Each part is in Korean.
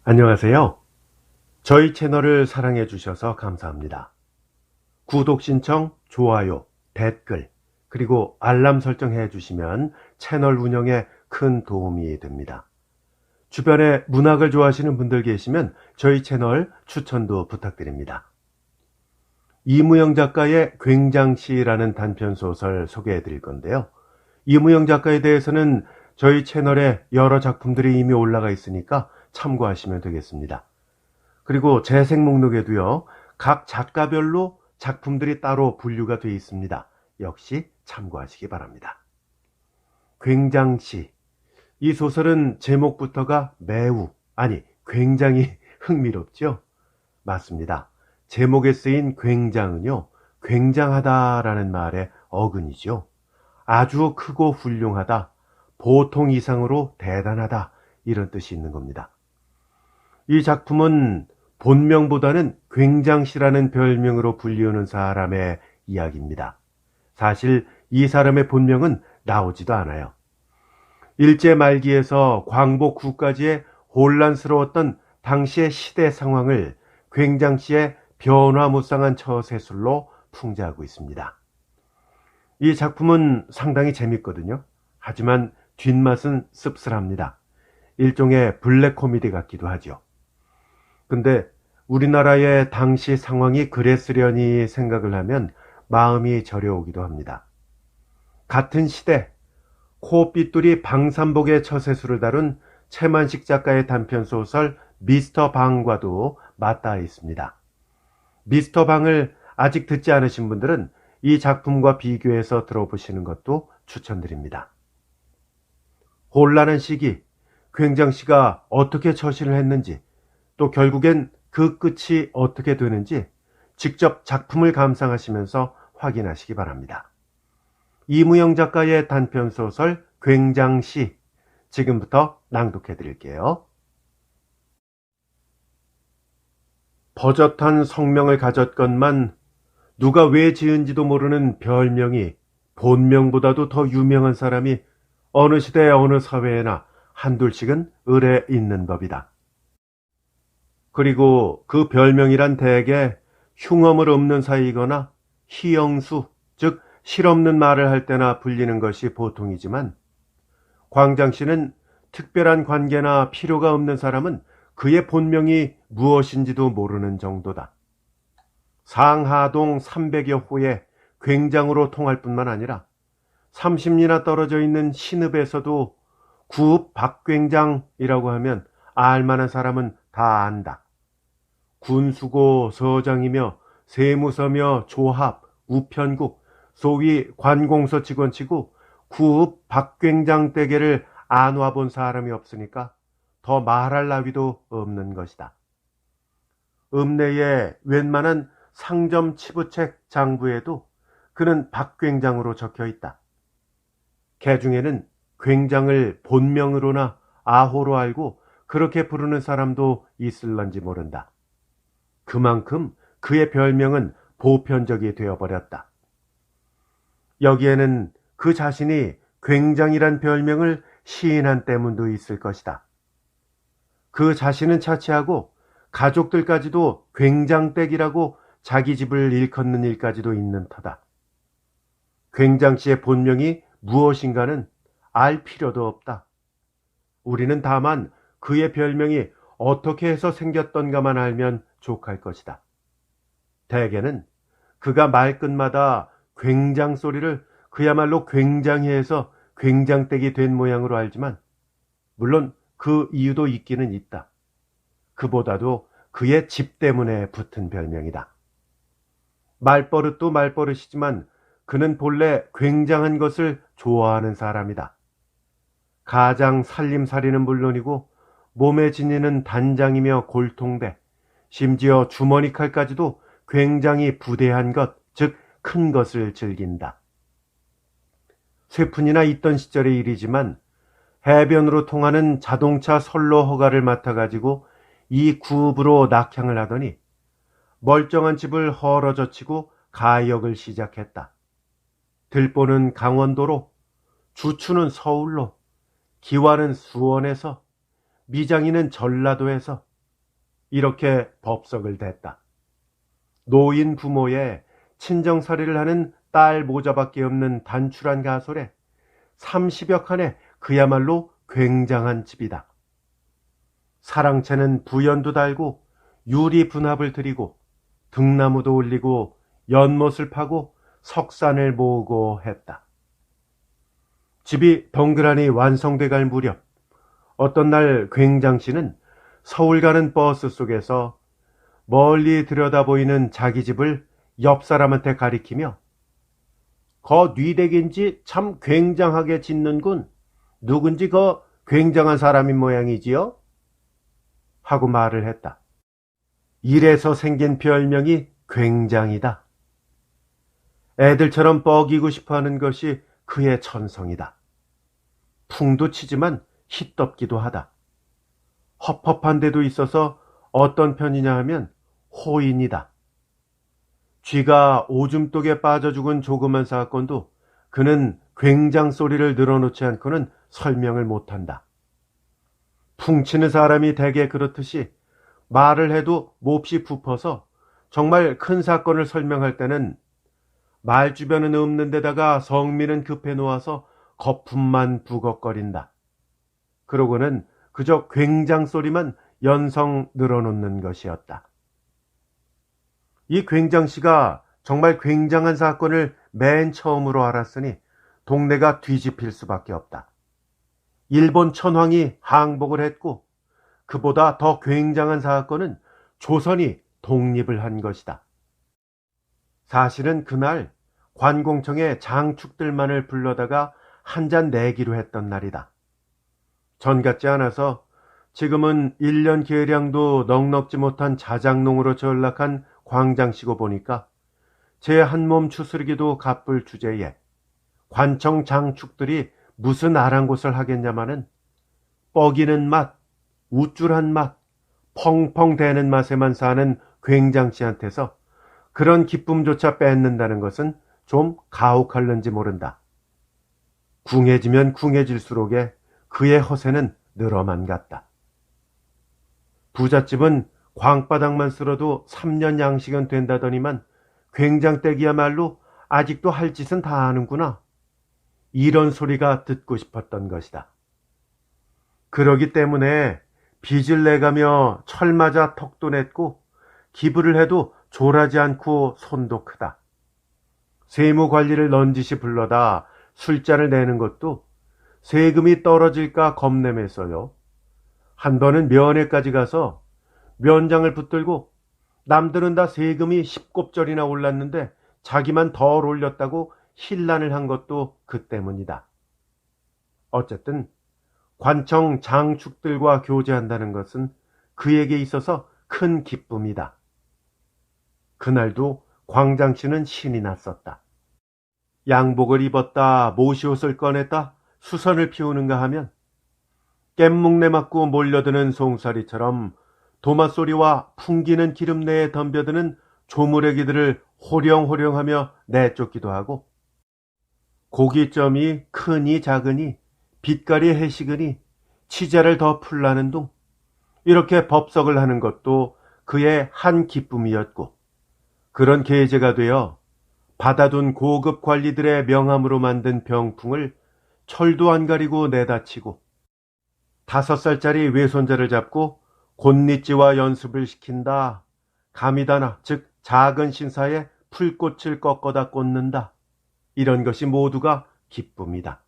안녕하세요. 저희 채널을 사랑해 주셔서 감사합니다. 구독 신청, 좋아요, 댓글, 그리고 알람 설정해 주시면 채널 운영에 큰 도움이 됩니다. 주변에 문학을 좋아하시는 분들 계시면 저희 채널 추천도 부탁드립니다. 이무영 작가의 굉장시라는 단편소설 소개해 드릴 건데요. 이무영 작가에 대해서는 저희 채널에 여러 작품들이 이미 올라가 있으니까 참고하시면 되겠습니다. 그리고 재생 목록에도요, 각 작가별로 작품들이 따로 분류가 되어 있습니다. 역시 참고하시기 바랍니다. 굉장시. 이 소설은 제목부터가 매우, 아니, 굉장히 흥미롭죠? 맞습니다. 제목에 쓰인 굉장은요, 굉장하다라는 말의 어근이죠. 아주 크고 훌륭하다, 보통 이상으로 대단하다, 이런 뜻이 있는 겁니다. 이 작품은 본명보다는 굉장시라는 별명으로 불리우는 사람의 이야기입니다. 사실 이 사람의 본명은 나오지도 않아요. 일제 말기에서 광복 후까지의 혼란스러웠던 당시의 시대 상황을 굉장시의 변화무쌍한 처세술로 풍자하고 있습니다. 이 작품은 상당히 재밌거든요. 하지만 뒷맛은 씁쓸합니다. 일종의 블랙 코미디 같기도 하죠. 근데 우리나라의 당시 상황이 그랬으려니 생각을 하면 마음이 저려오기도 합니다. 같은 시대, 코삐뚤이 방산복의 처세술을 다룬 최만식 작가의 단편소설 미스터 방과도 맞닿아 있습니다. 미스터 방을 아직 듣지 않으신 분들은 이 작품과 비교해서 들어보시는 것도 추천드립니다. 혼란한 시기, 굉장시가 어떻게 처신을 했는지, 또 결국엔 그 끝이 어떻게 되는지 직접 작품을 감상하시면서 확인하시기 바랍니다. 이무영 작가의 단편소설 굉장시, 지금부터 낭독해 드릴게요. 버젓한 성명을 가졌건만 누가 왜 지은지도 모르는 별명이 본명보다도 더 유명한 사람이 어느 시대 어느 사회에나 한둘씩은 을에 있는 법이다. 그리고 그 별명이란 대개 흉엄을 없는 사이거나 희영수, 즉 실없는 말을 할 때나 불리는 것이 보통이지만 광장시는 특별한 관계나 필요가 없는 사람은 그의 본명이 무엇인지도 모르는 정도다. 상하동 300여 호의 굉장으로 통할 뿐만 아니라 30리나 떨어져 있는 신읍에서도 구읍 박굉장이라고 하면 알만한 사람은 다 안다. 군수고 서장이며 세무서며 조합, 우편국, 소위 관공서 직원치고 구읍 박굉장 댁에를 안 와본 사람이 없으니까 더 말할 나위도 없는 것이다. 읍내의 웬만한 상점 치부책 장부에도 그는 박굉장으로 적혀 있다. 개중에는 굉장을 본명으로나 아호로 알고 그렇게 부르는 사람도 있을런지 모른다. 그만큼 그의 별명은 보편적이 되어버렸다. 여기에는 그 자신이 굉장이란 별명을 시인한 때문도 있을 것이다. 그 자신은 차치하고 가족들까지도 굉장댁이라고 자기 집을 일컫는 일까지도 있는 터다. 굉장씨의 본명이 무엇인가는 알 필요도 없다. 우리는 다만 그의 별명이 어떻게 해서 생겼던가만 알면 족할 것이다. 대개는 그가 말끝마다 굉장 소리를 그야말로 굉장히 해서 굉장댁이 된 모양으로 알지만 물론 그 이유도 있기는 있다. 그보다도 그의 집 때문에 붙은 별명이다. 말버릇도 말버릇이지만 그는 본래 굉장한 것을 좋아하는 사람이다. 가장 살림살이는 물론이고 몸에 지니는 단장이며 골통대, 심지어 주머니 칼까지도 굉장히 부대한 것, 즉 큰 것을 즐긴다. 쇠푼이나 있던 시절의 일이지만 해변으로 통하는 자동차 선로 허가를 맡아가지고 이 구읍으로 낙향을 하더니 멀쩡한 집을 헐어젖히고 가역을 시작했다. 들보는 강원도로, 주추는 서울로, 기와는 수원에서, 미장이는 전라도에서, 이렇게 법석을 댔다. 노인 부모의 친정살이를 하는 딸 모자밖에 없는 단출한 가솔에 30여 칸의 그야말로 굉장한 집이다. 사랑채는 부연도 달고 유리 분합을 들이고 등나무도 올리고 연못을 파고 석산을 모으고 했다. 집이 덩그러니 완성돼 갈 무렵 어떤 날 굉장씨는 서울 가는 버스 속에서 멀리 들여다 보이는 자기 집을 옆 사람한테 가리키며 거 뉘댁인지 참 굉장하게 짓는군. 누군지 거 굉장한 사람인 모양이지요? 하고 말을 했다. 이래서 생긴 별명이 굉장이다. 애들처럼 뻐기고 싶어하는 것이 그의 천성이다. 풍도 치지만 hit덥기도 하다. 헛헛한 데도 있어서 어떤 편이냐 하면 호인이다. 쥐가 오줌독에 빠져 죽은 조그만 사건도 그는 굉장 소리를 늘어놓지 않고는 설명을 못한다. 풍치는 사람이 대개 그렇듯이 말을 해도 몹시 부퍼서 정말 큰 사건을 설명할 때는 말 주변은 없는 데다가 성미는 급해 놓아서 거품만 부걱거린다. 그러고는 그저 굉장 소리만 연성 늘어놓는 것이었다. 이 굉장씨가 정말 굉장한 사건을 맨 처음으로 알았으니 동네가 뒤집힐 수밖에 없다. 일본 천황이 항복을 했고 그보다 더 굉장한 사건은 조선이 독립을 한 것이다. 사실은 그날 관공청의 장축들만을 불러다가 한 잔 내기로 했던 날이다. 전 같지 않아서 지금은 1년 계량도 넉넉지 못한 자작농으로 전락한 광장시고 보니까 제 한 몸 추스르기도 가쁠 주제에 관청 장축들이 무슨 아랑곳을 하겠냐마는 뻐기는 맛, 우쭐한 맛, 펑펑 대는 맛에만 사는 굉장씨한테서 그런 기쁨조차 뺏는다는 것은 좀 가혹할는지 모른다. 궁해지면 궁해질수록에 그의 허세는 늘어만 갔다. 부잣집은 광바닥만 쓸어도 3년 양식은 된다더니만 굉장댁이야말로 아직도 할 짓은 다 하는구나. 이런 소리가 듣고 싶었던 것이다. 그러기 때문에 빚을 내가며 철 맞아 턱도 냈고 기부를 해도 졸하지 않고 손도 크다. 세무관리를 넌지시 불러다 술잔을 내는 것도 세금이 떨어질까 겁내면서요. 한 번은 면회까지 가서 면장을 붙들고 남들은 다 세금이 10곱절이나 올랐는데 자기만 덜 올렸다고 신란을 한 것도 그 때문이다. 어쨌든 관청 장축들과 교제한다는 것은 그에게 있어서 큰 기쁨이다. 그날도 광장씨는 신이 났었다. 양복을 입었다, 모시옷을 꺼냈다, 수선을 피우는가 하면 깻묵내 맞고 몰려드는 송사리처럼 도마소리와 풍기는 기름내에 덤벼드는 조무래기들을 호령호령하며 내쫓기도 하고 고깃점이 크니 작으니 빛깔이 해식으니 치자를 더 풀라는 둥 이렇게 법석을 하는 것도 그의 한 기쁨이었고 그런 계제가 되어 받아둔 고급 관리들의 명함으로 만든 병풍을 철도 안 가리고 내다치고 5살짜리 외손자를 잡고 곤니찌와 연습을 시킨다. 가미다나 즉 작은 신사에 풀꽃을 꺾어다 꽂는다. 이런 것이 모두가 기쁨이다.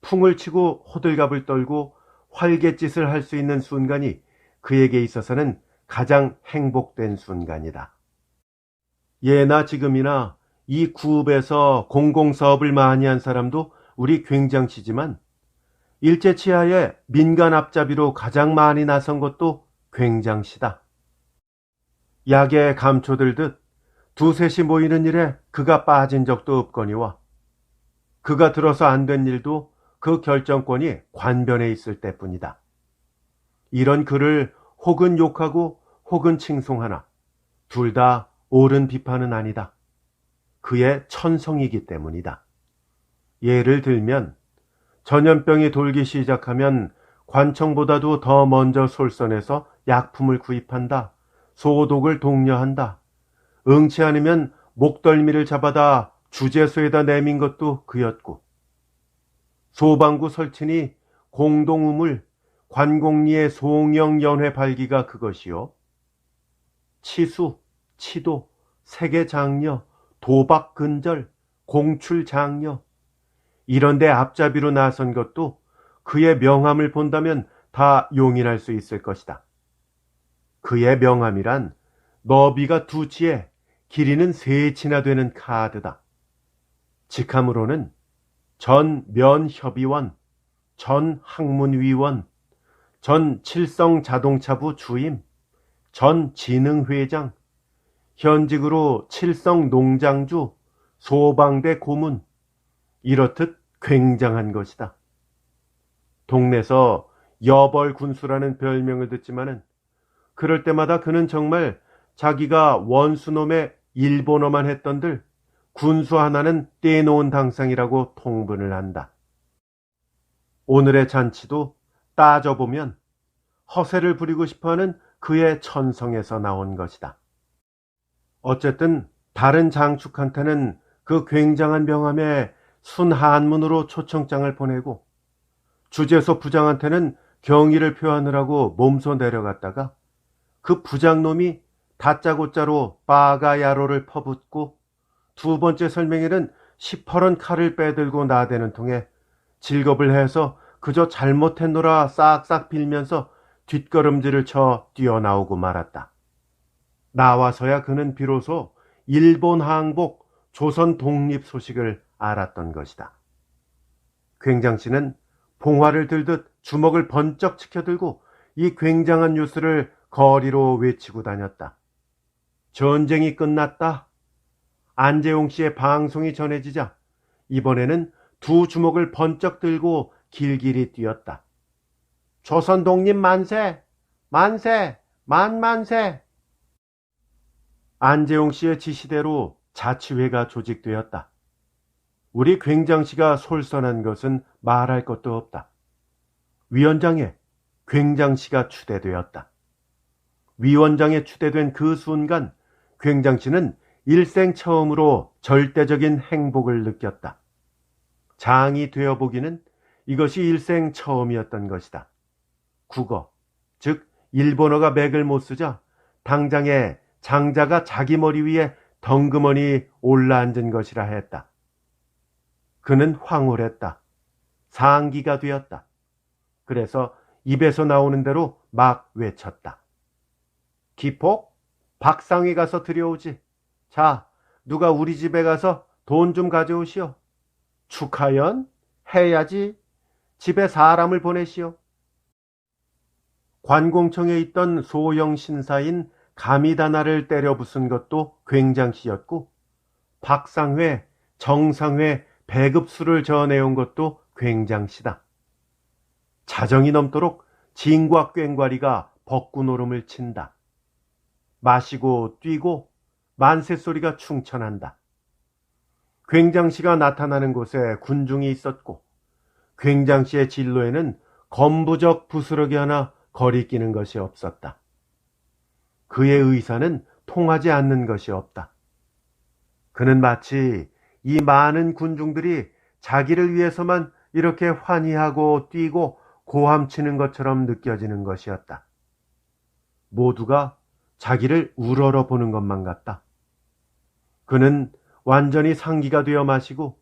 풍을 치고 호들갑을 떨고 활갯짓을 할 수 있는 순간이 그에게 있어서는 가장 행복된 순간이다. 예나 지금이나 이 구읍에서 공공사업을 많이 한 사람도 우리 굉장시지만 일제치하에 민간 앞잡이로 가장 많이 나선 것도 굉장시다. 약에 감초들듯 두셋이 모이는 일에 그가 빠진 적도 없거니와 그가 들어서 안 된 일도 그 결정권이 관변에 있을 때뿐이다. 이런 그를 혹은 욕하고 혹은 칭송하나 둘 다 옳은 비판은 아니다. 그의 천성이기 때문이다. 예를 들면 전염병이 돌기 시작하면 관청보다도 더 먼저 솔선해서 약품을 구입한다. 소독을 독려한다. 응치 않으면 목덜미를 잡아다 주재소에다 내민 것도 그였고, 소방구 설친이 공동우물 관공리의 송영연회 발기가 그것이요. 치수, 치도, 세계장려, 도박근절, 공출장려, 이런데 앞잡이로 나선 것도 그의 명함을 본다면 다 용인할 수 있을 것이다. 그의 명함이란 너비가 2치에 길이는 3치나 되는 카드다. 직함으로는 전 면협의원, 전 학문위원, 전 칠성자동차부 주임, 전 진흥회장, 현직으로 칠성농장주, 소방대 고문, 이렇듯 굉장한 것이다. 동네에서 여벌군수라는 별명을 듣지만은 그럴 때마다 그는 정말 자기가 원수놈의 일본어만 했던들 군수 하나는 떼놓은 당상이라고 통분을 한다. 오늘의 잔치도 따져보면 허세를 부리고 싶어하는 그의 천성에서 나온 것이다. 어쨌든 다른 장축한테는 그 굉장한 명함에 순한문으로 초청장을 보내고, 주재소 부장한테는 경의를 표하느라고 몸소 내려갔다가 그 부장놈이 다짜고짜로 빠가야로를 퍼붓고, 2번째 설명에는 시퍼런 칼을 빼들고 나대는 통에 질겁을 해서 그저 잘못했노라 싹싹 빌면서 뒷걸음질을 쳐 뛰어나오고 말았다. 나와서야 그는 비로소 일본 항복, 조선 독립 소식을 알았던 것이다. 굉장씨는 봉화를 들듯 주먹을 번쩍 치켜들고 이 굉장한 뉴스를 거리로 외치고 다녔다. 전쟁이 끝났다. 안재홍 씨의 방송이 전해지자 이번에는 2 주먹을 번쩍 들고 길길이 뛰었다. 조선 독립 만세! 만세! 만만세! 안재홍 씨의 지시대로 자치회가 조직되었다. 우리 굉장씨가 솔선한 것은 말할 것도 없다. 위원장에 굉장씨가 추대되었다. 위원장에 추대된 그 순간 굉장씨는 일생 처음으로 절대적인 행복을 느꼈다. 장이 되어보기는 이것이 일생 처음이었던 것이다. 국어, 즉 일본어가 맥을 못 쓰자 당장에 장자가 자기 머리 위에 덩그머니 올라앉은 것이라 했다. 그는 황홀했다. 상기가 되었다. 그래서 입에서 나오는 대로 막 외쳤다. 기폭, 박상회 가서 들여오지. 자, 누가 우리 집에 가서 돈 좀 가져오시오. 축하연? 해야지. 집에 사람을 보내시오. 관공청에 있던 소형 신사인 가미다나를 때려 부순 것도 굉장시였고, 박상회, 정상회 배급수를 전해온 것도 굉장시다. 자정이 넘도록 진과 꽹과리가 벚구노름을 친다. 마시고 뛰고 만세 소리가 충천한다. 굉장시가 나타나는 곳에 군중이 있었고, 굉장시의 진로에는 건부적 부스러기 하나 거리끼는 것이 없었다. 그의 의사는 통하지 않는 것이 없다. 그는 마치 이 많은 군중들이 자기를 위해서만 이렇게 환희하고 뛰고 고함치는 것처럼 느껴지는 것이었다. 모두가 자기를 우러러 보는 것만 같다. 그는 완전히 상기가 되어 마시고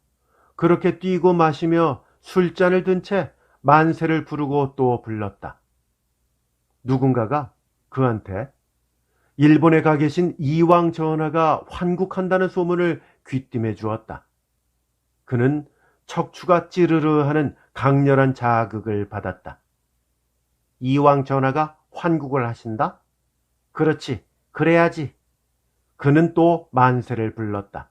그렇게 뛰고 마시며 술잔을 든 채 만세를 부르고 또 불렀다. 누군가가 그한테 일본에 가 계신 이왕 전하가 환국한다는 소문을 귀띔해 주었다. 그는 척추가 찌르르 하는 강렬한 자극을 받았다. 이왕 전하가 환국을 하신다? 그렇지, 그래야지. 그는 또 만세를 불렀다.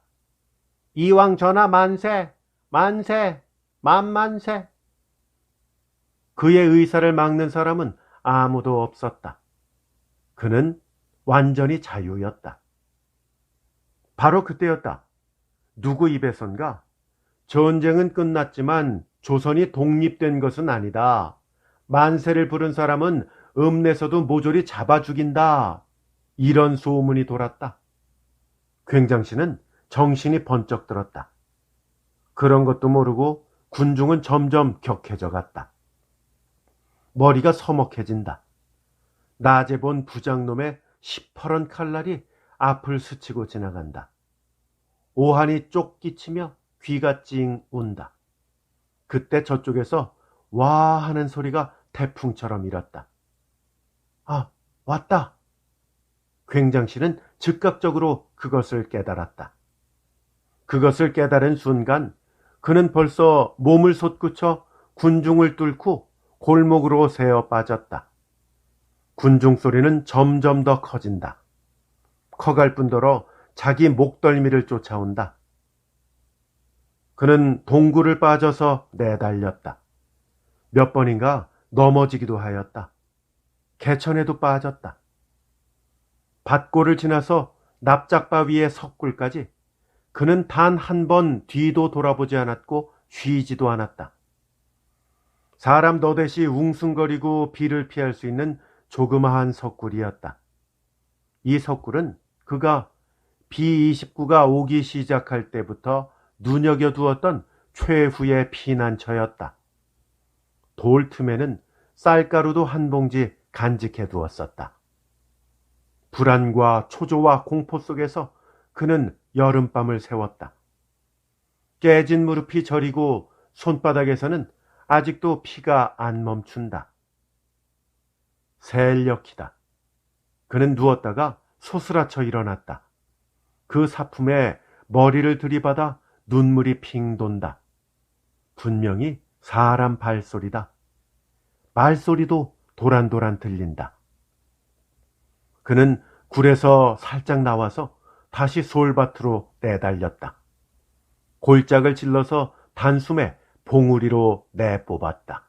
이왕 전하 만세, 만세, 만만세. 그의 의사를 막는 사람은 아무도 없었다. 그는 완전히 자유였다. 바로 그때였다. 누구 입에선가 전쟁은 끝났지만 조선이 독립된 것은 아니다. 만세를 부른 사람은 읍내서도 모조리 잡아 죽인다. 이런 소문이 돌았다. 굉장씨는 정신이 번쩍 들었다. 그런 것도 모르고 군중은 점점 격해져 갔다. 머리가 서먹해진다. 낮에 본 부장놈의 시퍼런 칼날이 앞을 스치고 지나간다. 오한이 쪽기치며 귀가 찡 운다. 그때 저쪽에서 와 하는 소리가 태풍처럼 일었다. 아, 왔다. 굉장씨는 즉각적으로 그것을 깨달았다. 그것을 깨달은 순간 그는 벌써 몸을 솟구쳐 군중을 뚫고 골목으로 새어 빠졌다. 군중 소리는 점점 더 커진다. 커갈 뿐더러 자기 목덜미를 쫓아온다. 그는 동굴을 빠져서 내달렸다. 몇 번인가 넘어지기도 하였다. 개천에도 빠졌다. 밭골을 지나서 납작바위의 석굴까지 그는 단 한 번 뒤도 돌아보지 않았고 쉬지도 않았다. 사람 너댓이 웅숭거리고 비를 피할 수 있는 조그마한 석굴이었다. 이 석굴은 그가 B-29가 오기 시작할 때부터 눈여겨두었던 최후의 피난처였다. 돌 틈에는 쌀가루도 한 봉지 간직해 두었었다. 불안과 초조와 공포 속에서 그는 여름밤을 새웠다. 깨진 무릎이 저리고 손바닥에서는 아직도 피가 안 멈춘다. 새벽이다. 그는 누웠다가 소스라쳐 일어났다. 그 사품에 머리를 들이받아 눈물이 핑 돈다. 분명히 사람 발소리다. 말소리도 도란도란 들린다. 그는 굴에서 살짝 나와서 다시 솔밭으로 내달렸다. 골짝을 찔러서 단숨에 봉우리로 내뽑았다.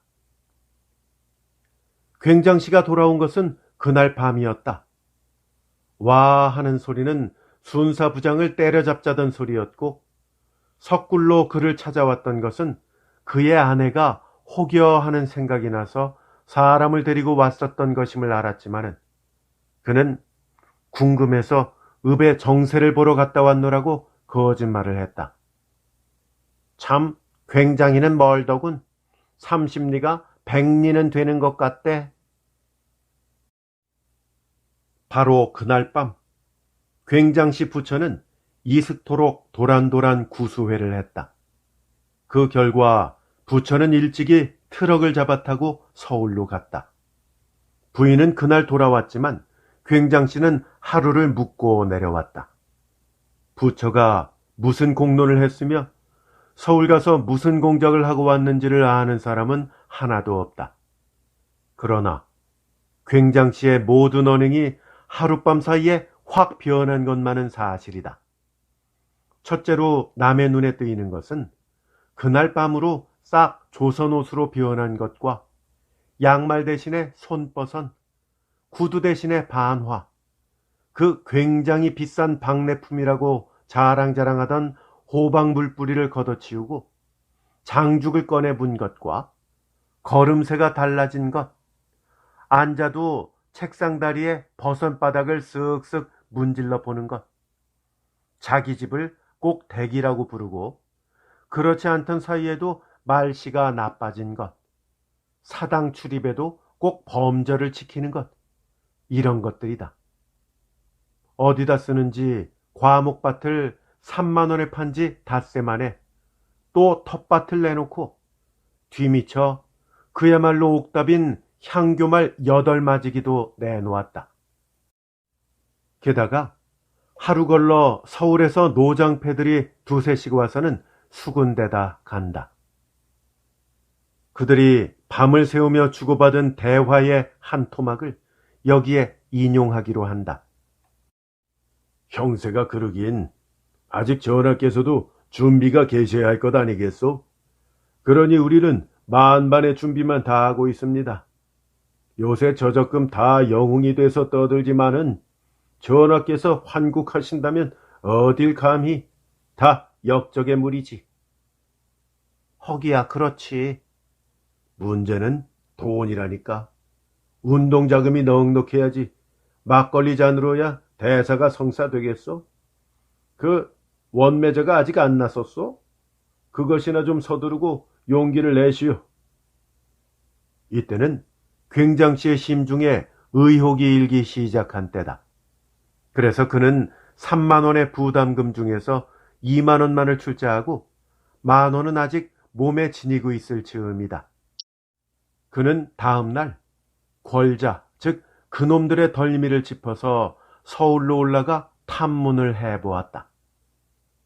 굉장씨가 돌아온 것은 그날 밤이었다. 와 하는 소리는 순사부장을 때려잡자던 소리였고 석굴로 그를 찾아왔던 것은 그의 아내가 혹여 하는 생각이 나서 사람을 데리고 왔었던 것임을 알았지만은 그는 궁금해서 읍에 정세를 보러 갔다 왔노라고 거짓말을 했다. 참 굉장히는 멀더군. 30리가 100리는 되는 것 같대. 바로 그날 밤 굉장시 부처는 이슥토록 도란도란 구수회를 했다. 그 결과 부처는 일찍이 트럭을 잡아타고 서울로 갔다. 부인은 그날 돌아왔지만 굉장씨는 하루를 묵고 내려왔다. 부처가 무슨 공론을 했으며 서울 가서 무슨 공작을 하고 왔는지를 아는 사람은 하나도 없다. 그러나 굉장씨의 모든 언행이 하룻밤 사이에 확 변한 것만은 사실이다. 첫째로 남의 눈에 뜨이는 것은 그날 밤으로 싹 조선옷으로 변한 것과 양말 대신에 손버선, 구두 대신에 반화, 그 굉장히 비싼 박내품이라고 자랑자랑하던 호박물뿌리를 걷어치우고 장죽을 꺼내 분 것과 걸음새가 달라진 것, 앉아도 책상 다리에 버선바닥을 쓱쓱 문질러 보는 것, 자기 집을 꼭 댁이라고 부르고 그렇지 않던 사이에도 말씨가 나빠진 것, 사당 출입에도 꼭 범절을 지키는 것, 이런 것들이다. 어디다 쓰는지 과목밭을 3만 원에 판지 닷새 만에 또 텃밭을 내놓고 뒤미쳐 그야말로 옥답인 향교말 8마지기도 내놓았다. 게다가 하루 걸러 서울에서 노장패들이 두세씩 와서는 수군대다 간다. 그들이 밤을 새우며 주고받은 대화의 한 토막을 여기에 인용하기로 한다. 형세가 그러긴 아직 전하께서도 준비가 계셔야 할 것 아니겠소? 그러니 우리는 만반의 준비만 다 하고 있습니다. 요새 저적금 다 영웅이 돼서 떠들지만은 전하께서 환국하신다면 어딜 감히, 다 역적의 물이지. 허기야, 그렇지. 문제는 돈이라니까. 운동자금이 넉넉해야지. 막걸리 잔으로야 대사가 성사되겠소? 그 원매자가 아직 안 났었소? 그것이나 좀 서두르고 용기를 내시오. 이때는 굉장씨의 심중에 의혹이 일기 시작한 때다. 그래서 그는 3만 원의 부담금 중에서 2만 원만을 출자하고 1만 원은 아직 몸에 지니고 있을 즈음이다. 그는 다음 날 권자, 즉 그놈들의 덜미를 짚어서 서울로 올라가 탐문을 해보았다.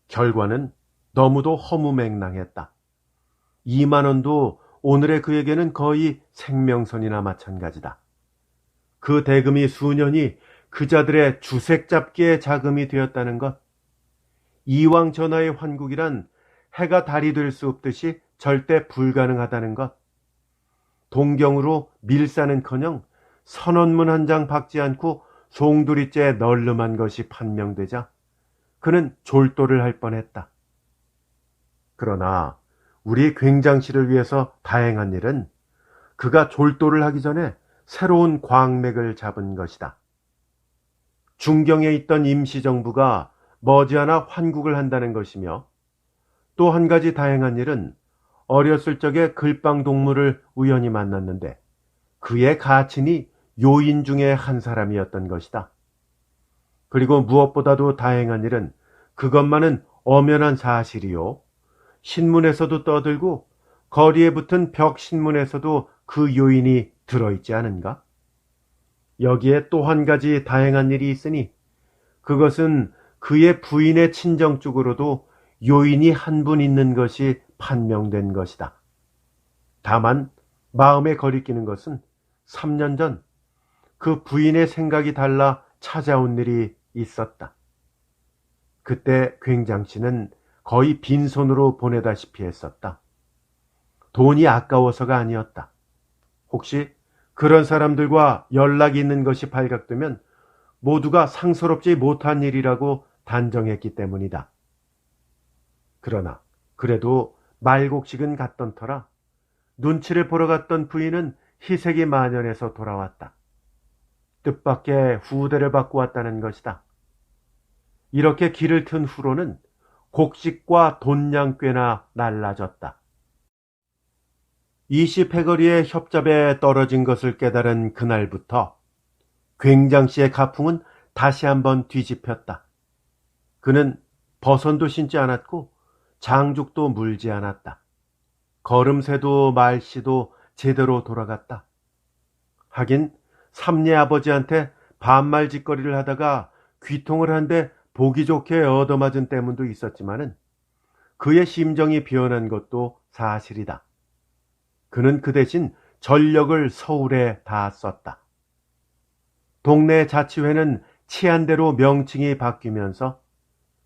결과는 너무도 허무맹랑했다. 2만 원도 오늘의 그에게는 거의 생명선이나 마찬가지다. 그 대금이 수년이 그자들의 주색 잡기의 자금이 되었다는 것, 이왕 전하의 환국이란 해가 달이 될 수 없듯이 절대 불가능하다는 것, 동경으로 밀사는커녕 선언문 한 장 박지 않고 송두리째 널름한 것이 판명되자 그는 졸도를 할 뻔했다. 그러나 우리 굉장씨를 위해서 다행한 일은 그가 졸도를 하기 전에 새로운 광맥을 잡은 것이다. 중경에 있던 임시정부가 머지않아 환국을 한다는 것이며, 또 한 가지 다행한 일은 어렸을 적에 글빵동무를 우연히 만났는데 그의 가친이 요인 중에 한 사람이었던 것이다. 그리고 무엇보다도 다행한 일은 그것만은 엄연한 사실이요, 신문에서도 떠들고 거리에 붙은 벽 신문에서도 그 요인이 들어있지 않은가? 여기에 또 한 가지 다행한 일이 있으니 그것은 그의 부인의 친정 쪽으로도 요인이 한 분 있는 것이 판명된 것이다. 다만 마음에 거리끼는 것은 3년 전 그 부인의 생각이 달라 찾아온 일이 있었다. 그때 굉장씨는 거의 빈손으로 보내다시피 했었다. 돈이 아까워서가 아니었다. 혹시 그런 사람들과 연락이 있는 것이 발각되면 모두가 상서롭지 못한 일이라고 단정했기 때문이다. 그러나 그래도 말곡식은 갔던 터라 눈치를 보러 갔던 부인은 희색이 만연해서 돌아왔다. 뜻밖의 후대를 받고 왔다는 것이다. 이렇게 길을 튼 후로는 곡식과 돈량 꽤나 날라졌다. 20해거리의 협잡에 떨어진 것을 깨달은 그날부터 굉장씨의 가풍은 다시 한번 뒤집혔다. 그는 버선도 신지 않았고 장죽도 물지 않았다. 걸음새도 말씨도 제대로 돌아갔다. 하긴 삼례 아버지한테 반말짓거리를 하다가 귀통을 한데 보기 좋게 얻어맞은 때문도 있었지만은 그의 심정이 변한 것도 사실이다. 그는 그 대신 전력을 서울에 다 썼다. 동네 자치회는 치안대로 명칭이 바뀌면서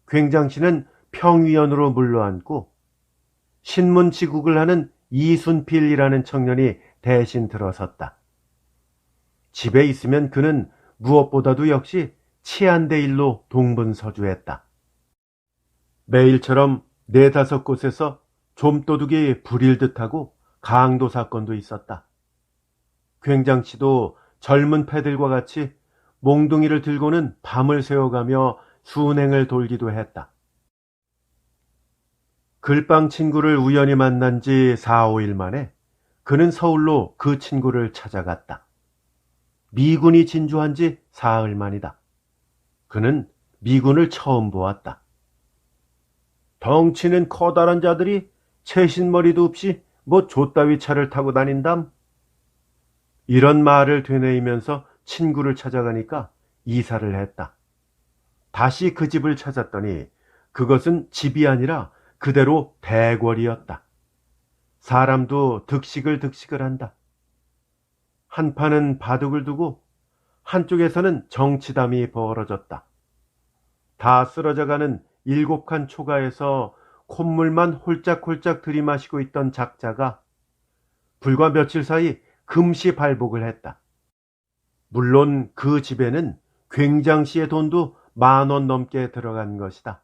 굉장씨는 평위원으로 물러앉고 신문지국을 하는 이순필이라는 청년이 대신 들어섰다. 집에 있으면 그는 무엇보다도 역시 치안대 일로 동분서주했다. 매일처럼 4-5곳에서 좀도둑이 부릴 듯하고 강도 사건도 있었다. 굉장씨도 젊은 패들과 같이 몽둥이를 들고는 밤을 새워가며 순행을 돌기도 했다. 글빵 친구를 우연히 만난 지 4-5일 만에 그는 서울로 그 친구를 찾아갔다. 미군이 진주한 지 사흘 만이다. 그는 미군을 처음 보았다. 덩치는 커다란 자들이 채신머리도 없이 뭐 좆따위 차를 타고 다닌담? 이런 말을 되뇌이면서 친구를 찾아가니까 이사를 했다. 다시 그 집을 찾았더니 그것은 집이 아니라 그대로 대궐이었다. 사람도 득식을 한다. 한판은 바둑을 두고 한쪽에서는 정치담이 벌어졌다. 다 쓰러져가는 7칸 초가에서 콧물만 홀짝홀짝 들이마시고 있던 작자가 불과 며칠 사이 금시 발복을 했다. 물론 그 집에는 굉장씨의 돈도 10,000원 넘게 들어간 것이다.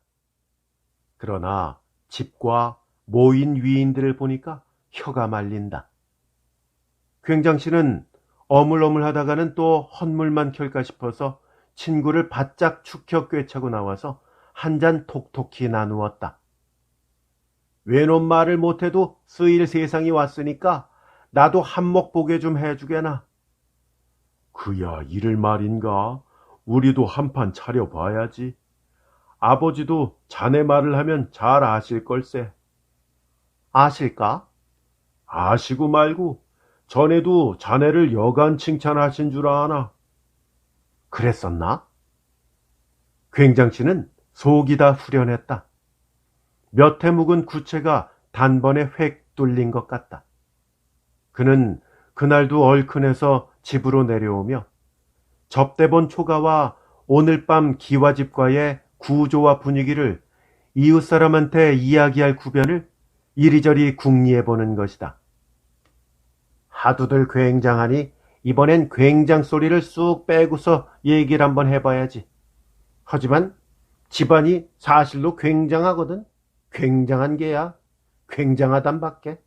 그러나 집과 모인 위인들을 보니까 혀가 말린다. 굉장 씨는 어물어물하다가는 또 헛물만 켤까 싶어서 친구를 바짝 축혀 꿰차고 나와서 한 잔 톡톡히 나누었다. 외놈 말을 못해도 쓰일 세상이 왔으니까 나도 한몫 보게 좀 해주게나. 그야 이를 말인가? 우리도 한판 차려봐야지. 아버지도 자네 말을 하면 잘 아실 걸세. 아실까? 아시고 말고 전에도 자네를 여간 칭찬하신 줄 아나. 그랬었나? 굉장 씨는 속이 다 후련했다. 몇 해 묵은 구체가 단번에 획 뚫린 것 같다. 그는 그날도 얼큰해서 집으로 내려오며 접대본 초가와 오늘 밤 기와집과의 구조와 분위기를 이웃 사람한테 이야기할 구변을 이리저리 궁리해 보는 것이다. 하두들 굉장하니 이번엔 굉장 소리를 쑥 빼고서 얘기를 한번 해봐야지. 하지만 집안이 사실로 굉장하거든. 굉장한 게야. 굉장하단 밖에.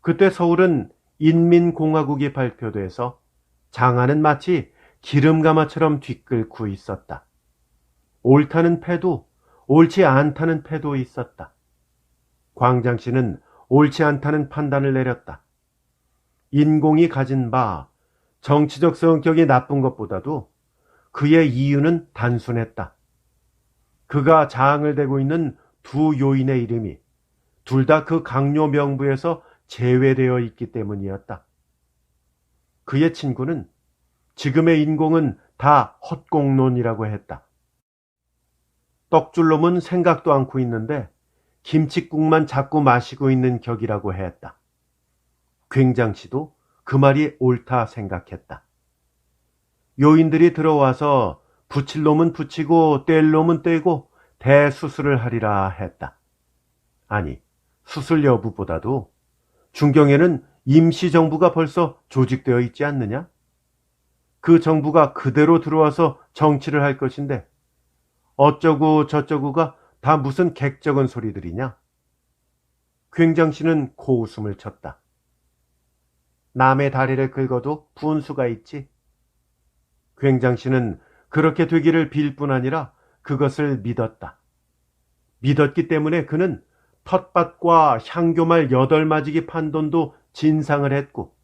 그때 서울은 인민공화국이 발표돼서 장안은 마치 기름가마처럼 뒤끓고 있었다. 옳다는 패도 옳지 않다는 패도 있었다. 광장씨는 옳지 않다는 판단을 내렸다. 인공이 가진 바 정치적 성격이 나쁜 것보다도 그의 이유는 단순했다. 그가 장을 대고 있는 두 요인의 이름이 둘 다 그 강요 명부에서 제외되어 있기 때문이었다. 그의 친구는 지금의 인공은 다 헛공론이라고 했다. 떡줄 놈은 생각도 않고 있는데 김칫국만 자꾸 마시고 있는 격이라고 했다. 굉장씨도 그 말이 옳다 생각했다. 요인들이 들어와서 붙일 놈은 붙이고 뗄 놈은 떼고 대수술을 하리라 했다. 아니, 수술 여부보다도 중경에는 임시정부가 벌써 조직되어 있지 않느냐? 그 정부가 그대로 들어와서 정치를 할 것인데 어쩌고 저쩌고가 다 무슨 객적은 소리들이냐? 굉장씨는 코웃음을 쳤다. 남의 다리를 긁어도 분수가 있지. 굉장씨는 그렇게 되기를 빌 뿐 아니라 그것을 믿었다. 믿었기 때문에 그는 텃밭과 향교말 8마지기 판돈도 진상을 했고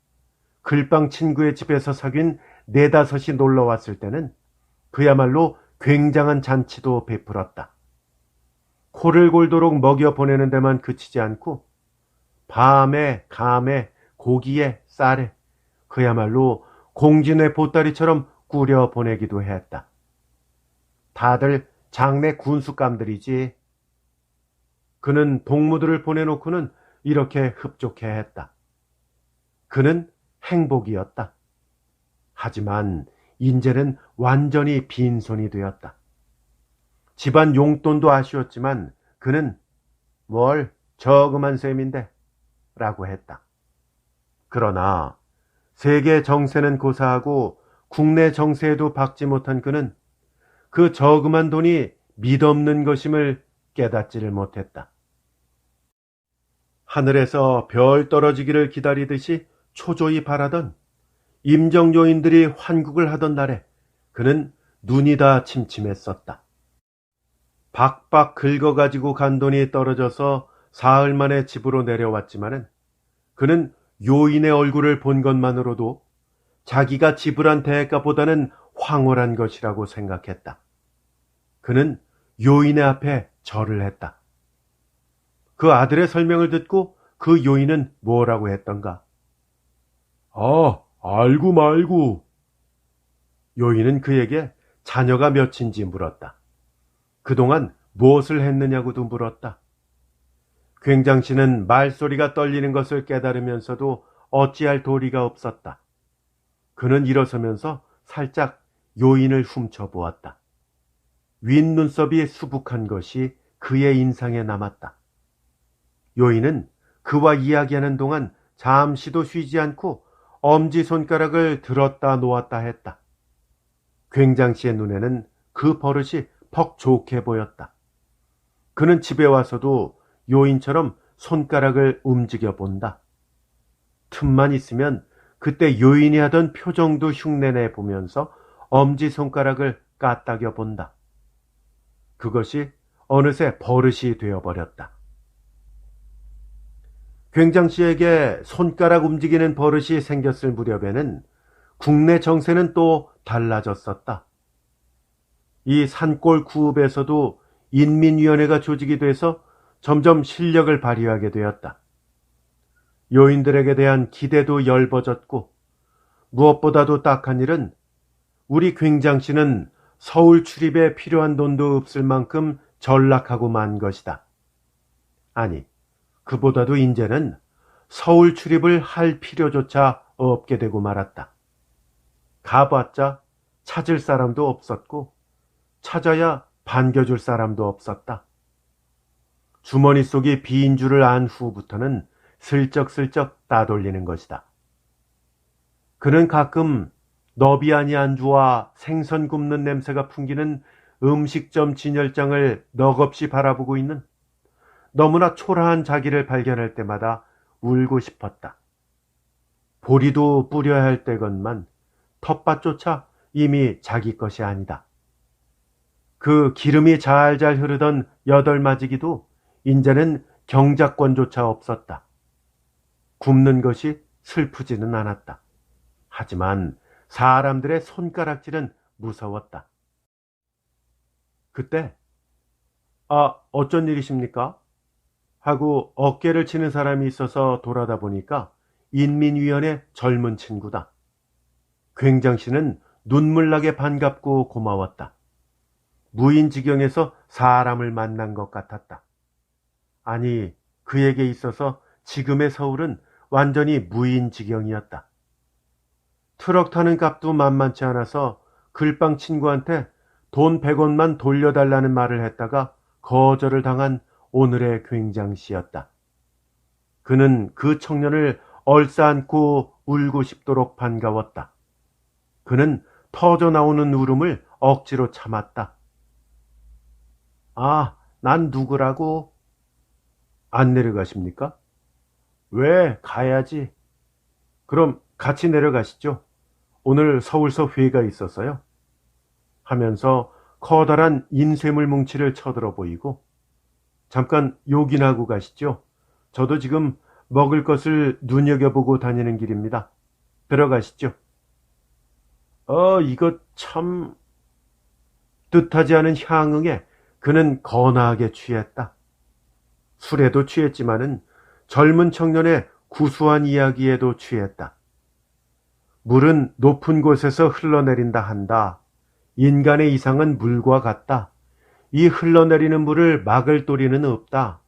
글빵 친구의 집에서 사귄 4~5이 놀러왔을 때는 그야말로 굉장한 잔치도 베풀었다. 코를 골도록 먹여 보내는 데만 그치지 않고 밤에, 감에, 고기에, 쌀에 그야말로 공진의 보따리처럼 꾸려 보내기도 했다. 다들 장내 군수감들이지. 그는 동무들을 보내놓고는 이렇게 흡족해 했다. 그는 행복이었다. 하지만 인제는 완전히 빈손이 되었다. 집안 용돈도 아쉬웠지만 그는 뭘 저금한 셈인데 라고 했다. 그러나 세계 정세는 고사하고 국내 정세에도 박지 못한 그는 그 저금한 돈이 믿없는 것임을 깨닫지를 못했다. 하늘에서 별 떨어지기를 기다리듯이 초조히 바라던 임정요인들이 환국을 하던 날에 그는 눈이 다 침침했었다. 박박 긁어가지고 간 돈이 떨어져서 사흘 만에 집으로 내려왔지만은 그는 요인의 얼굴을 본 것만으로도 자기가 지불한 대가보다는 황홀한 것이라고 생각했다. 그는 요인의 앞에 절을 했다. 그 아들의 설명을 듣고 그 요인은 뭐라고 했던가? 알고 말고. 요인은 그에게 자녀가 몇인지 물었다. 그동안 무엇을 했느냐고도 물었다. 굉장씨는 말소리가 떨리는 것을 깨달으면서도 어찌할 도리가 없었다. 그는 일어서면서 살짝 요인을 훔쳐보았다. 윗눈썹이 수북한 것이 그의 인상에 남았다. 요인은 그와 이야기하는 동안 잠시도 쉬지 않고 엄지손가락을 들었다 놓았다 했다. 굉장씨의 눈에는 그 버릇이 퍽 좋게 보였다. 그는 집에 와서도 요인처럼 손가락을 움직여 본다. 틈만 있으면 그때 요인이 하던 표정도 흉내내 보면서 엄지손가락을 까딱여 본다. 그것이 어느새 버릇이 되어버렸다. 굉장씨에게 손가락 움직이는 버릇이 생겼을 무렵에는 국내 정세는 또 달라졌었다. 이 산골 구읍에서도 인민위원회가 조직이 돼서 점점 실력을 발휘하게 되었다. 요인들에게 대한 기대도 엷어졌고 무엇보다도 딱한 일은 우리 굉장씨는 서울 출입에 필요한 돈도 없을 만큼 전락하고 만 것이다. 아니, 그보다도 이제는 서울 출입을 할 필요조차 없게 되고 말았다. 가봤자 찾을 사람도 없었고 찾아야 반겨줄 사람도 없었다. 주머니 속이 비인 줄을 안 후부터는 슬쩍슬쩍 따돌리는 것이다. 그는 가끔 너비아니 안주와 생선 굽는 냄새가 풍기는 음식점 진열장을 넋없이 바라보고 있는 너무나 초라한 자기를 발견할 때마다 울고 싶었다. 보리도 뿌려야 할 때건만 텃밭조차 이미 자기 것이 아니다. 그 기름이 잘잘 흐르던 여덟마지기도 이제는 경작권조차 없었다. 굽는 것이 슬프지는 않았다. 하지만 사람들의 손가락질은 무서웠다. 그때 어쩐 일이십니까? 하고 어깨를 치는 사람이 있어서 돌아다 보니까 인민위원회 젊은 친구다. 굉장씨는 눈물나게 반갑고 고마웠다. 무인지경에서 사람을 만난 것 같았다. 아니, 그에게 있어서 지금의 서울은 완전히 무인지경이었다. 트럭 타는 값도 만만치 않아서 글빵 친구한테 돈 100원만 돌려달라는 말을 했다가 거절을 당한 오늘의 굉장씨였다. 그는 그 청년을 얼싸안고 울고 싶도록 반가웠다. 그는 터져 나오는 울음을 억지로 참았다. 난 누구라고? 안 내려가십니까? 왜? 가야지. 그럼 같이 내려가시죠. 오늘 서울서 회의가 있어서요. 하면서 커다란 인쇄물 뭉치를 쳐들어 보이고 잠깐 욕이나 하고 가시죠. 저도 지금 먹을 것을 눈여겨보고 다니는 길입니다. 들어가시죠. 이거 참... 뜻하지 않은 향응에 그는 거나하게 취했다. 술에도 취했지만은 젊은 청년의 구수한 이야기에도 취했다. 물은 높은 곳에서 흘러내린다 한다. 인간의 이상은 물과 같다. 이 흘러내리는 물을 막을 도리는 없다.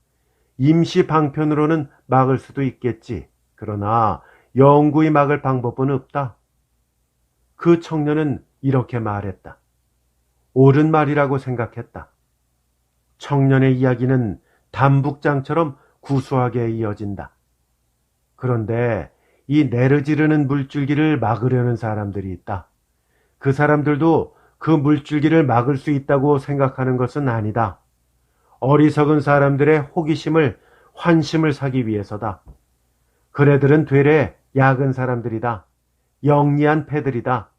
임시 방편으로는 막을 수도 있겠지. 그러나 영구히 막을 방법은 없다. 그 청년은 이렇게 말했다. 옳은 말이라고 생각했다. 청년의 이야기는 담북장처럼 구수하게 이어진다. 그런데 이 내르지르는 물줄기를 막으려는 사람들이 있다. 그 사람들도 그 물줄기를 막을 수 있다고 생각하는 것은 아니다. 어리석은 사람들의 호기심을, 환심을 사기 위해서다. 그네들은 되레 약은 사람들이다. 영리한 패들이다.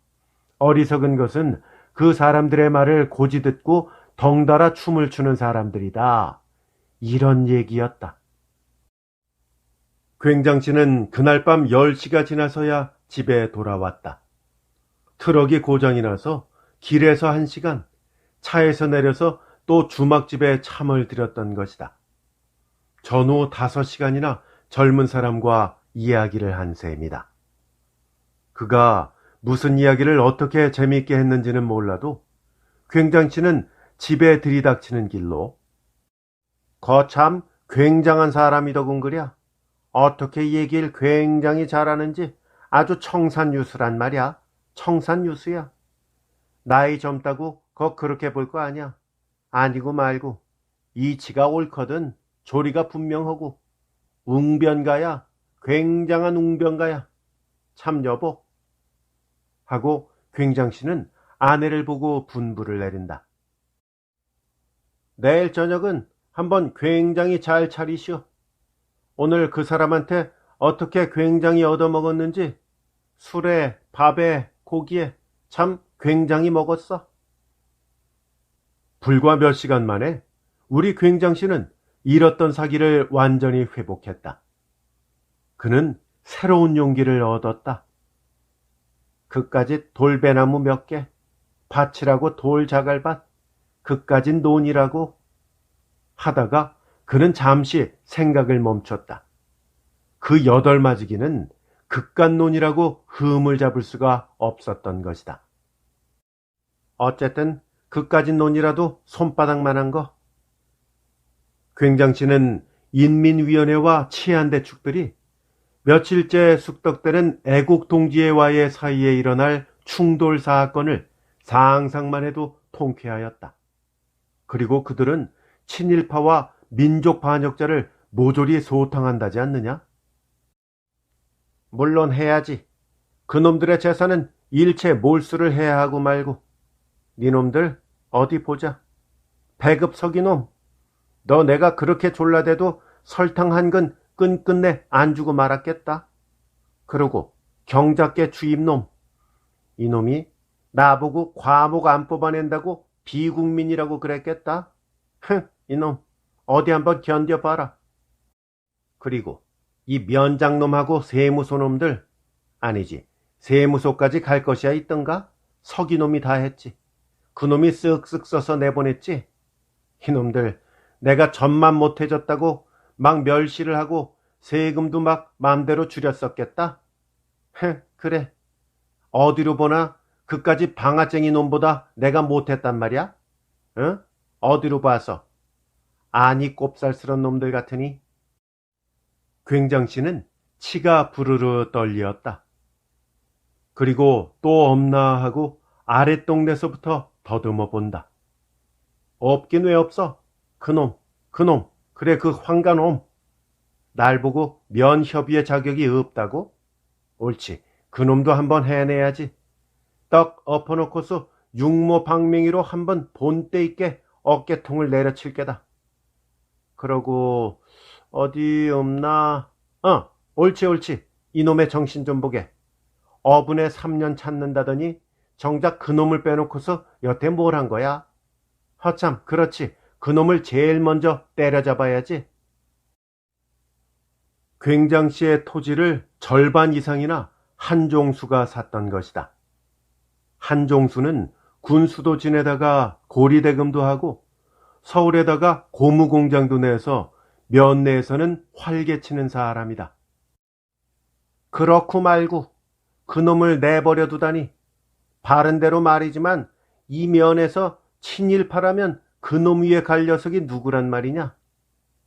어리석은 것은 그 사람들의 말을 고지 듣고 덩달아 춤을 추는 사람들이다. 이런 얘기였다. 굉장씨는 그날 밤 10시가 지나서야 집에 돌아왔다. 트럭이 고장이 나서 길에서 1시간, 차에서 내려서 또 주막집에 참을 들였던 것이다. 전후 5시간이나 젊은 사람과 이야기를 한 셈이다. 그가 무슨 이야기를 어떻게 재미있게 했는지는 몰라도 굉장씨는 집에 들이닥치는 길로 거참 굉장한 사람이더군 그랴. 어떻게 얘기를 굉장히 잘하는지 아주 청산유수란 말이야. 청산유수야. 나이 젊다고 그렇게 볼 거 아니야. 아니고 말고 이치가 옳거든. 조리가 분명하고 웅변가야. 굉장한 웅변가야. 참 여보. 하고 굉장씨는 아내를 보고 분부를 내린다. 내일 저녁은 한번 굉장히 잘 차리시오. 오늘 그 사람한테 어떻게 굉장히 얻어먹었는지 술에, 밥에, 고기에 참 굉장히 먹었어. 불과 몇 시간 만에 우리 굉장씨는 잃었던 사기를 완전히 회복했다. 그는 새로운 용기를 얻었다. 그까짓 돌배나무 몇 개, 밭이라고 돌자갈밭, 그까짓 논이라고 하다가 그는 잠시 생각을 멈췄다. 그 여덟맞이기는 그깟논이라고 흠을 잡을 수가 없었던 것이다. 어쨌든 그까짓 논이라도 손바닥만한 거. 굉장씨는 인민위원회와 치안대축들이 며칠째 숙덕되는 애국 동지회와의 사이에 일어날 충돌 사건을 상상만 해도 통쾌하였다. 그리고 그들은 친일파와 민족 반역자를 모조리 소탕한다지 않느냐? 물론 해야지. 그놈들의 재산은 일체 몰수를 해야 하고 말고. 니놈들 어디 보자. 배급 서기놈. 너 내가 그렇게 졸라대도 설탕 한 근 끝끝내 안 주고 말았겠다. 그러고 경작계 주임놈. 이놈이 나보고 과목 안 뽑아낸다고 비국민이라고 그랬겠다. 흥, 이놈 어디 한번 견뎌봐라. 그리고 이 면장놈하고 세무소놈들, 아니지 세무소까지 갈 것이야 있던가? 서기놈이 다 했지. 그놈이 쓱쓱 써서 내보냈지. 이놈들 내가 전만 못해줬다고 막 멸시를 하고 세금도 막 맘대로 줄였었겠다. 그래. 어디로 보나 그까지 방아쟁이 놈보다 내가 못했단 말이야? 응? 어디로 봐서? 아니 꼽살스런 놈들 같으니. 굉장씨는 치가 부르르 떨리었다. 그리고 또 없나 하고 아랫동네서부터 더듬어 본다. 없긴 왜 없어? 그놈, 그래 그 황가놈. 날 보고 면협의의 자격이 없다고? 옳지, 그놈도 한번 해내야지. 떡 엎어놓고서 육모방맹이로 한번 본때 있게 어깨통을 내려칠 게다. 그러고 어디 없나? 옳지. 이놈의 정신 좀 보게. 어분에 3년 찾는다더니 정작 그놈을 빼놓고서 여태 뭘 한 거야? 허참, 그렇지. 그놈을 제일 먼저 때려잡아야지. 굉장씨의 토지를 절반 이상이나 한종수가 샀던 것이다. 한종수는 군수도 지내다가 고리대금도 하고 서울에다가 고무공장도 내서 면내에서는 활개치는 사람이다. 그렇고 말고 그놈을 내버려 두다니. 바른대로 말이지만 이 면에서 친일파라면 그놈 위에 갈 녀석이 누구란 말이냐?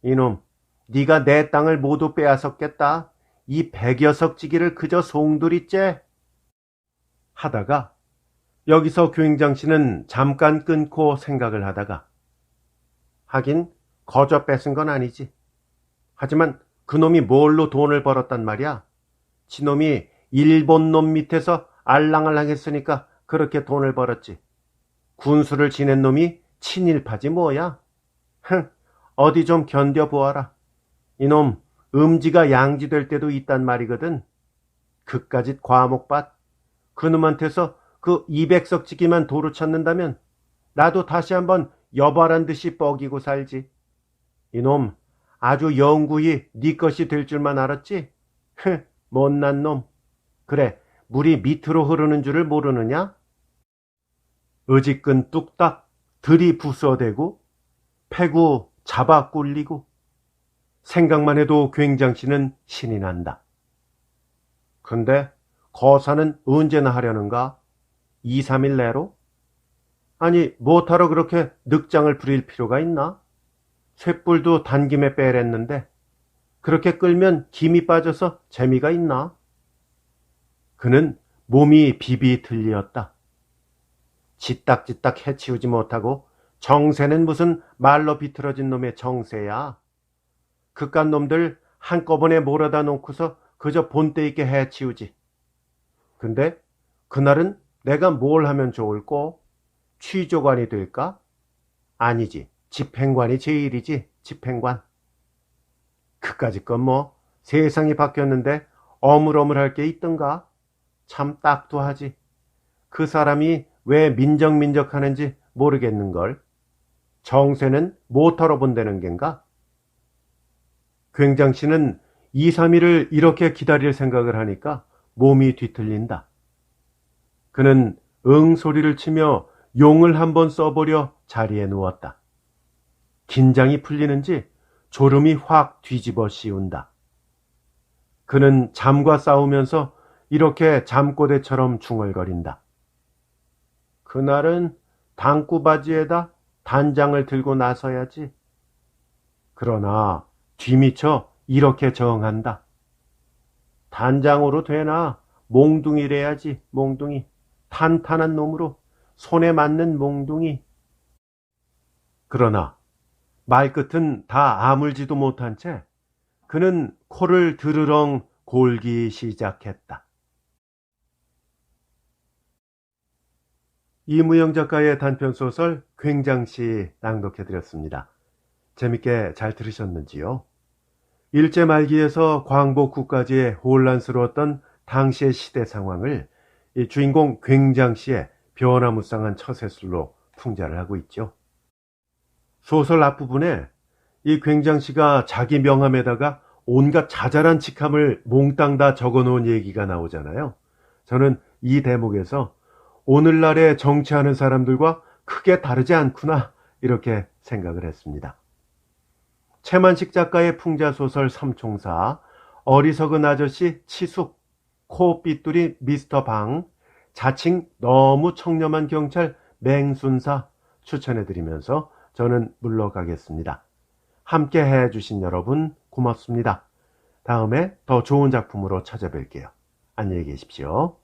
이놈, 네가 내 땅을 모두 빼앗았겠다. 이 백여석지기를 그저 송두리째. 하다가 여기서 굉장씨는 잠깐 끊고 생각을 하다가, 하긴 거저 뺏은 건 아니지. 하지만 그놈이 뭘로 돈을 벌었단 말이야? 지놈이 일본 놈 밑에서 알랑알랑 했으니까 그렇게 돈을 벌었지. 군수를 지낸 놈이 친일파지 뭐야? 어디 좀 견뎌보아라. 이놈 음지가 양지될 때도 있단 말이거든. 그까짓 과목밭. 그놈한테서 그 200석지기만 도로 찾는다면 나도 다시 한번 여바란 듯이 뻐기고 살지. 이놈 아주 영구히 네 것이 될 줄만 알았지? 못난 놈. 그래, 물이 밑으로 흐르는 줄을 모르느냐? 의지끈 뚝딱 들이부숴대고 패구 잡아 꿀리고. 생각만 해도 굉장씨는 신이 난다. 근데 거사는 언제나 하려는가? 2, 3일 내로? 아니 뭐하러 그렇게 늑장을 부릴 필요가 있나? 쇳불도 단김에 빼랬는데 그렇게 끌면 김이 빠져서 재미가 있나? 그는 몸이 비비틀리었다. 지딱지딱 해치우지 못하고 정세는 무슨 말로 비틀어진 놈의 정세야. 그깟 놈들 한꺼번에 몰아다 놓고서 그저 본때 있게 해치우지. 근데 그날은 내가 뭘 하면 좋을꼬? 취조관이 될까? 아니지. 집행관이 제일이지. 집행관. 그까짓 건 뭐 세상이 바뀌었는데 어물어물할 게 있던가? 참 딱도 하지. 그 사람이 왜 민적민적하는지 모르겠는걸. 정세는 못 털어본다는 겐가? 굉장씨는 2, 3일을 이렇게 기다릴 생각을 하니까 몸이 뒤틀린다. 그는 응 소리를 치며 용을 한번 써보려 자리에 누웠다. 긴장이 풀리는지 졸음이 확 뒤집어 씌운다. 그는 잠과 싸우면서 이렇게 잠꼬대처럼 중얼거린다. 그날은 당구바지에다 단장을 들고 나서야지. 그러나 뒤미쳐 이렇게 정한다. 단장으로 되나 몽둥이래야지, 몽둥이. 탄탄한 놈으로 손에 맞는 몽둥이. 그러나 말끝은 다 아물지도 못한 채 그는 코를 드르렁 골기 시작했다. 이무영 작가의 단편소설 굉장시 낭독해드렸습니다. 재밌게 잘 들으셨는지요? 일제 말기에서 광복 후까지의 혼란스러웠던 당시의 시대 상황을 이 주인공 굉장시의 변화무쌍한 처세술로 풍자를 하고 있죠. 소설 앞부분에 이 굉장시가 자기 명함에다가 온갖 자잘한 직함을 몽땅 다 적어놓은 얘기가 나오잖아요. 저는 이 대목에서 오늘날에 정치하는 사람들과 크게 다르지 않구나 이렇게 생각을 했습니다. 최만식 작가의 풍자소설 삼총사, 어리석은 아저씨 치숙, 코삐뚤이 미스터 방, 자칭 너무 청렴한 경찰 맹순사 추천해드리면서 저는 물러가겠습니다. 함께 해주신 여러분 고맙습니다. 다음에 더 좋은 작품으로 찾아뵐게요. 안녕히 계십시오.